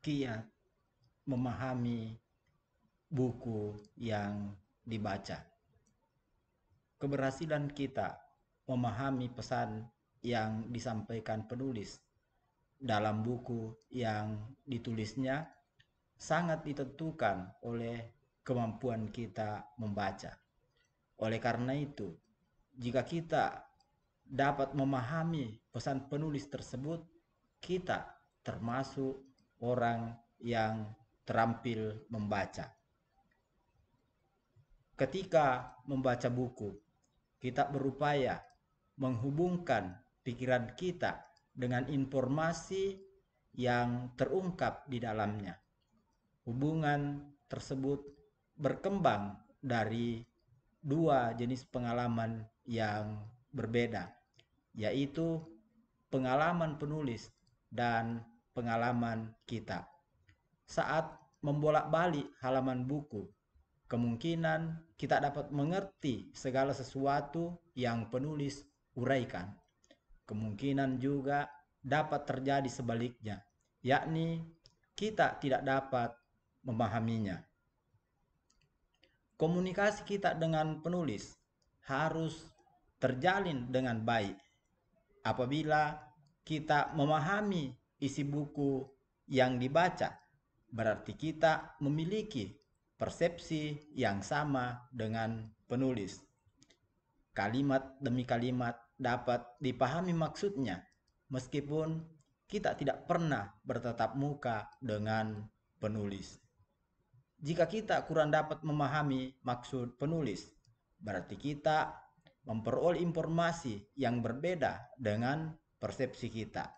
kiat memahami buku yang dibaca. Keberhasilan kita memahami pesan yang disampaikan penulis dalam buku yang ditulisnya sangat ditentukan oleh kemampuan kita membaca. Oleh karena itu, jika kita dapat memahami pesan penulis tersebut, kita termasuk orang yang terampil membaca. Ketika membaca buku, kita berupaya menghubungkan pikiran kita dengan informasi yang terungkap di dalamnya. Hubungan tersebut berkembang dari dua jenis pengalaman yang berbeda, yaitu pengalaman penulis dan pengalaman kita. Saat membolak-balik halaman buku, kemungkinan kita dapat mengerti segala sesuatu yang penulis uraikan. Kemungkinan juga dapat terjadi sebaliknya, yakni kita tidak dapat memahaminya. Komunikasi kita dengan penulis harus terjalin dengan baik. Apabila kita memahami isi buku yang dibaca, berarti kita memiliki persepsi yang sama dengan penulis. Kalimat demi kalimat dapat dipahami maksudnya, meskipun kita tidak pernah bertatap muka dengan penulis. Jika kita kurang dapat memahami maksud penulis, berarti kita memperoleh informasi yang berbeda dengan persepsi kita.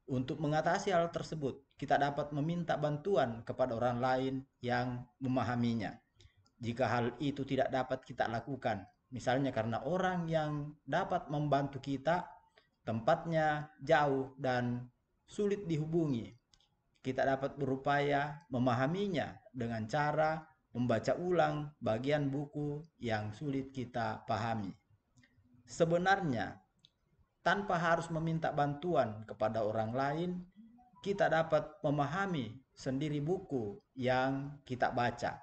Untuk mengatasi hal tersebut, kita dapat meminta bantuan kepada orang lain yang memahaminya. Jika hal itu tidak dapat kita lakukan, misalnya karena orang yang dapat membantu kita tempatnya jauh dan sulit dihubungi, kita dapat berupaya memahaminya dengan cara membaca ulang bagian buku yang sulit kita pahami. Sebenarnya, tanpa harus meminta bantuan kepada orang lain, kita dapat memahami sendiri buku yang kita baca.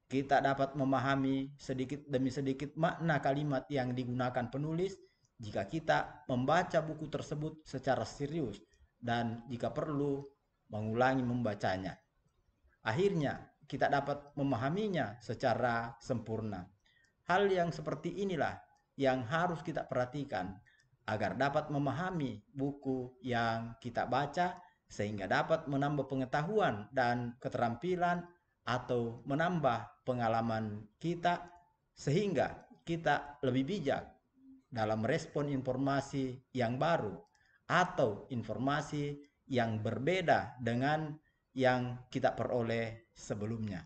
Kita dapat memahami sedikit demi sedikit makna kalimat yang digunakan penulis jika kita membaca buku tersebut secara serius dan jika perlu mengulangi membacanya. Akhirnya, kita dapat memahaminya secara sempurna. Hal yang seperti inilah yang harus kita perhatikan agar dapat memahami buku yang kita baca sehingga dapat menambah pengetahuan dan keterampilan atau menambah pengalaman kita sehingga kita lebih bijak dalam merespon informasi yang baru atau informasi yang berbeda dengan yang kita peroleh sebelumnya.